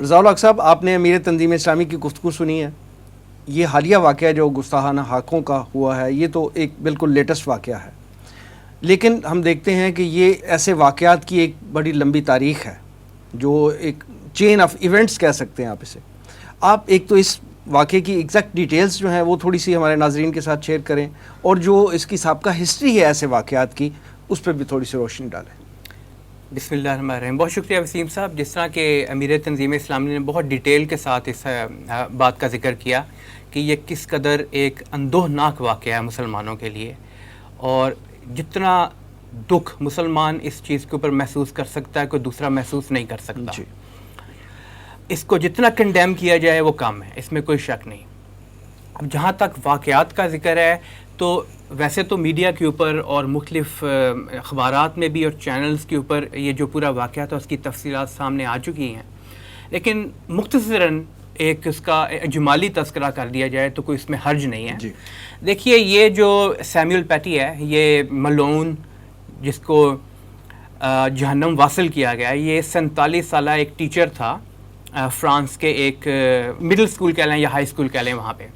رضا الحق صاحب، آپ نے امیر تنظیم اسلامی کی گفتگو سنی ہے. یہ حالیہ واقعہ جو گستاخانہ حقوں کا ہوا ہے یہ تو ایک بالکل لیٹسٹ واقعہ ہے، لیکن ہم دیکھتے ہیں کہ یہ ایسے واقعات کی ایک بڑی لمبی تاریخ ہے جو ایک چین آف ایونٹس کہہ سکتے ہیں آپ اسے. آپ ایک تو اس واقعے کی ایگزیکٹ ڈیٹیلز جو ہیں وہ تھوڑی سی ہمارے ناظرین کے ساتھ شیئر کریں، اور جو اس کی سابقہ ہسٹری ہے ایسے واقعات کی اس پہ بھی تھوڑی سی روشنی ڈالیں. بسم اللہ الرحمن الرحیم. بہت شکریہ وسیم صاحب. جس طرح کہ امیر تنظیم اسلامی نے بہت ڈیٹیل کے ساتھ اس بات کا ذکر کیا کہ یہ کس قدر ایک اندوہناک واقعہ ہے مسلمانوں کے لیے، اور جتنا دکھ مسلمان اس چیز کے اوپر محسوس کر سکتا ہے کوئی دوسرا محسوس نہیں کر سکتا. جی. اس کو جتنا کنڈیم کیا جائے وہ کم ہے، اس میں کوئی شک نہیں. اب جہاں تک واقعات کا ذکر ہے تو ویسے تو میڈیا کے اوپر اور مختلف اخبارات میں بھی اور چینلز کے اوپر یہ جو پورا واقعہ تھا اس کی تفصیلات سامنے آ چکی ہیں، لیکن مختصراً ایک اس کا اجمالی تذکرہ کر دیا جائے تو کوئی اس میں حرج نہیں ہے. جی. دیکھیے، یہ جو سیمیول پیٹی ہے، یہ ملعون جس کو جہنم واصل کیا گیا، یہ 47 سالہ ایک ٹیچر تھا فرانس کے ایک مڈل اسکول کہہ لیں یا ہائی اسکول کہہ لیں وہاں پہ.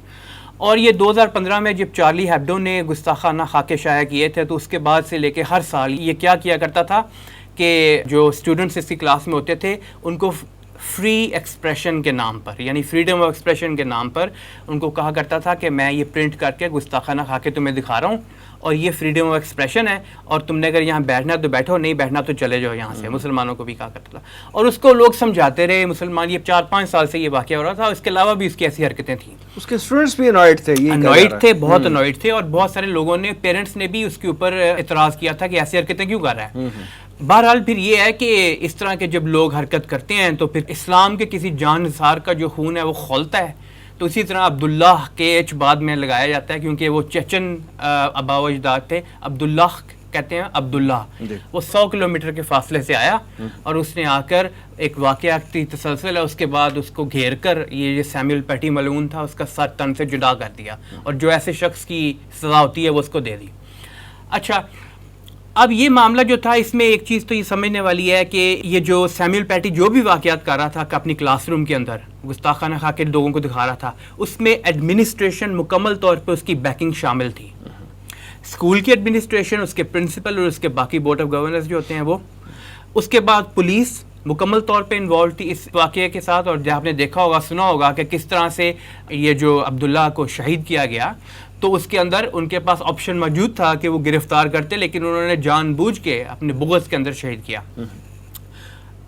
اور یہ 2015 میں جب چارلی ہیبڈو نے گستاخانہ خاکے شائع کیے تھے تو اس کے بعد سے لے کے ہر سال یہ کیا کرتا تھا کہ جو اسٹوڈنٹس اس کی کلاس میں ہوتے تھے ان کو فری ایکسپریشن کے نام پر، یعنی فریڈم آف ایکسپریشن کے نام پر ان کو کہا کرتا تھا کہ میں یہ پرنٹ کر کے گستاخانہ خاکے تمہیں دکھا رہا ہوں اور یہ فریڈم آف ایکسپریشن ہے، اور تم نے اگر یہاں بیٹھنا تو بیٹھو، نہیں بیٹھنا تو چلے جاؤ یہاں سے. مسلمانوں کو بھی کہا کرتا تھا، اور اس کو لوگ سمجھاتے رہے مسلمان. یہ 4-5 سال سے یہ واقعہ ہو رہا تھا. اس کے علاوہ بھی اس کی ایسی حرکتیں تھیں. اس کے اسٹوڈنٹس بھی انوائٹ تھے، بہت انوائٹ تھے، اور بہت سارے لوگوں نے، پیرنٹس نے بھی اس کے اوپر اعتراض کیا تھا کہ ایسی حرکتیں کیوں کر رہا ہے. بہرحال پھر یہ ہے کہ اس طرح کے جب لوگ حرکت کرتے ہیں تو پھر اسلام کے کسی جان نثار کا جو خون ہے وہ کھولتا ہے. تو اسی طرح عبداللہ کے ایچ بعد میں لگایا جاتا ہے کیونکہ وہ چچن آبا و اجداد تھے. عبداللہ کہتے ہیں عبداللہ. وہ 100 کلومیٹر کے فاصلے سے آیا اور اس نے آ کر ایک واقعاتی تسلسل ہے، اس کے بعد اس کو گھیر کر یہ سیمیول پیٹی ملعون تھا، اس کا سر تن سے جدا کر دیا، اور جو ایسے شخص کی سزا ہوتی ہے وہ اس کو دے دی. اچھا، اب یہ معاملہ جو تھا اس میں ایک چیز تو یہ سمجھنے والی ہے کہ یہ جو سیمیول پیٹی جو بھی واقعات کر رہا تھا کہ اپنی کلاس روم کے اندر گستاخانہ خاکے لوگوں کو دکھا رہا تھا، اس میں ایڈمنسٹریشن مکمل طور پہ اس کی بیکنگ شامل تھی. اسکول کی ایڈمنسٹریشن، اس کے پرنسپل اور اس کے باقی بورڈ آف گورنرز جو ہوتے ہیں وہ. اس کے بعد پولیس مکمل طور پہ انوالو تھی اس واقعے کے ساتھ. اور جب آپ نے دیکھا ہوگا، سنا ہوگا کہ کس طرح سے یہ جو عبداللہ کو شہید کیا گیا، تو اس کے اندر ان کے پاس آپشن موجود تھا کہ وہ گرفتار کرتے، لیکن انہوں نے جان بوجھ کے اپنے بغض کے اندر شہید کیا.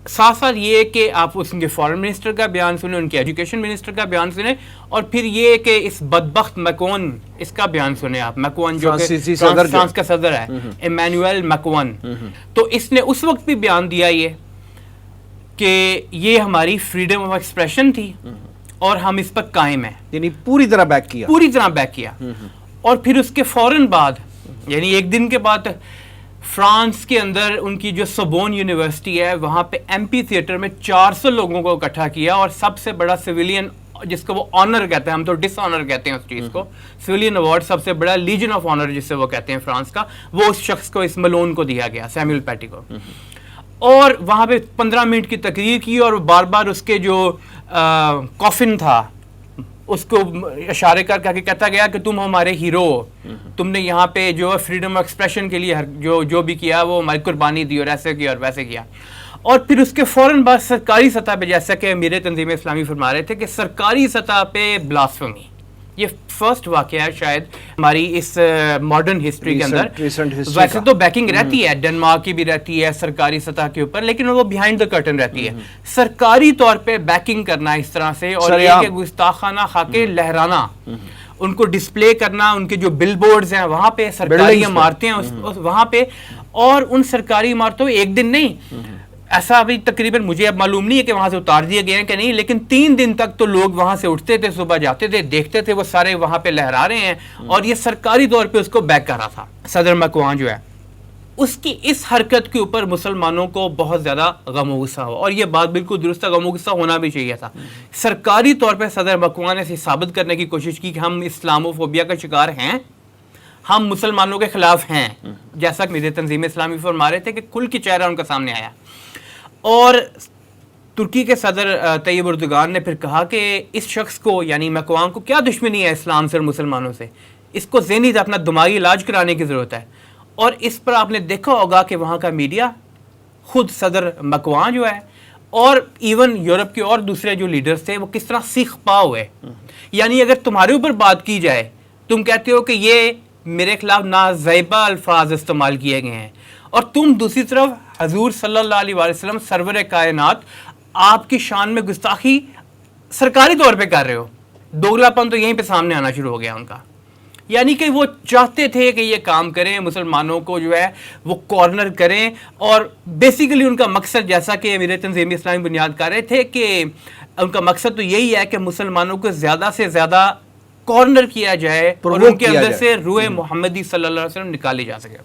ساتھ ساتھ یہ کہ آپ اس کے فارن منسٹر کا بیان سنیں، ان کے ایجوکیشن منسٹر کا بیان سنیں، اور پھر یہ کہ اس بدبخت میکون اس کا بیان سنیں آپ. میکون جو کہ فرانس کا صدر ہے، ایمانوئل میکون. تو اس نے اس وقت بھی بیان دیا یہ کہ یہ ہماری فریڈم آف ایکسپریشن تھی اور ہم اس پر قائم ہیں. یعنی پوری طرح بیک کیا. اور پھر اس کے فوراً بعد، یعنی ایک دن کے بعد، فرانس کے اندر ان کی جو سبون یونیورسٹی ہے وہاں پہ ایم پی تھیٹر میں 400 لوگوں کو اکٹھا کیا، اور سب سے بڑا سویلین جس کو وہ آنر کہتے ہیں، ہم تو ڈس آنر کہتے ہیں اس چیز کو، سویلین ایوارڈ سب سے بڑا لیجن آف آنر جس سے وہ کہتے ہیں فرانس کا، وہ اس شخص کو، اس ملعون کو دیا گیا، سیمیول پیٹی کو. اور وہاں پہ 15 منٹ کی تقریر کی، اور بار بار اس کے جو کافن تھا اس کو اشارے کر کے کہتا گیا کہ تم ہمارے ہیرو ہو، تم نے یہاں پہ جو فریڈم آف ایکسپریشن کے لیے جو بھی کیا وہ ہماری قربانی دی، اور ایسے کیا اور ویسے کیا. اور پھر اس کے فوراً بعد سرکاری سطح پہ، جیسا کہ امیر تنظیم اسلامی فرما رہے تھے کہ سرکاری سطح پہ بلاسفیمی، یہ فرسٹ واقعہ ہے شاید ہماری اس ماڈرن ہسٹری کے اندر. ویسے تو بیکنگ رہتی ہے، ڈنمارک کی بھی رہتی ہے سرکاری سطح کے اوپر، لیکن وہ بیہائنڈ دا کرٹن رہتی ہے. سرکاری طور پہ بیکنگ کرنا اس طرح سے، اور یہ کہ گستاخانہ خاکے لہرانا، ان کو ڈسپلے کرنا، ان کے جو بل بورڈز ہیں وہاں پہ، سرکاری عمارتیں ہیں وہاں پہ، اور ان سرکاری عمارتوں ایک دن نہیں، ایسا ابھی تقریباً مجھے اب معلوم نہیں ہے کہ وہاں سے اتار دیے گئے ہیں کہ نہیں، لیکن 3 دن تک تو لوگ وہاں سے اٹھتے تھے، صبح جاتے تھے، دیکھتے تھے وہ سارے وہاں پہ لہرا رہے ہیں، اور یہ سرکاری طور پہ اس کو بیک کر رہا تھا. صدر میکون جو ہے، اس کی اس حرکت کے اوپر مسلمانوں کو بہت زیادہ غم و غصہ ہوا، اور یہ بات بالکل درست ہے، غم و غصہ ہونا بھی چاہیے تھا. سرکاری طور پہ صدر میکون نے ثابت کرنے کی کوشش کی کہ ہم اسلامو فوبیا کا شکار ہیں، ہم مسلمانوں کے خلاف ہیں، جیسا کہ میرے تنظیم اسلامی فرما رہے تھے کہ کھل کے چہرہ ان کا سامنے آیا. اور ترکی کے صدر طیب اردگان نے پھر کہا کہ اس شخص کو یعنی مکوان کو کیا دشمنی ہے اسلام سے اور مسلمانوں سے، اس کو ذہنی اپنا دماغی علاج کرانے کی ضرورت ہے. اور اس پر آپ نے دیکھا ہوگا کہ وہاں کا میڈیا خود صدر مکوان جو ہے اور ایون یورپ کے اور دوسرے جو لیڈرز تھے وہ کس طرح سیخ پا ہوئے. یعنی اگر تمہارے اوپر بات کی جائے تم کہتے ہو کہ یہ میرے خلاف نازیبہ الفاظ استعمال کیے گئے ہیں، اور تم دوسری طرف حضور صلی اللہ علیہ وآلہ وسلم سرور کائنات آپ کی شان میں گستاخی سرکاری طور پہ کر رہے ہو. دوگلا پن تو یہیں پہ سامنے آنا شروع ہو گیا ان کا. یعنی کہ وہ چاہتے تھے کہ یہ کام کریں، مسلمانوں کو جو ہے وہ کارنر کریں، اور بیسیکلی ان کا مقصد جیسا کہ امیر تنظیم اسلامی بنیاد کر رہے تھے کہ ان کا مقصد تو یہی ہے کہ مسلمانوں کو زیادہ سے زیادہ کارنر کیا جائے اور ان کے اندر سے روح محمدی صلی اللہ علیہ وسلم نکالی جا سکے.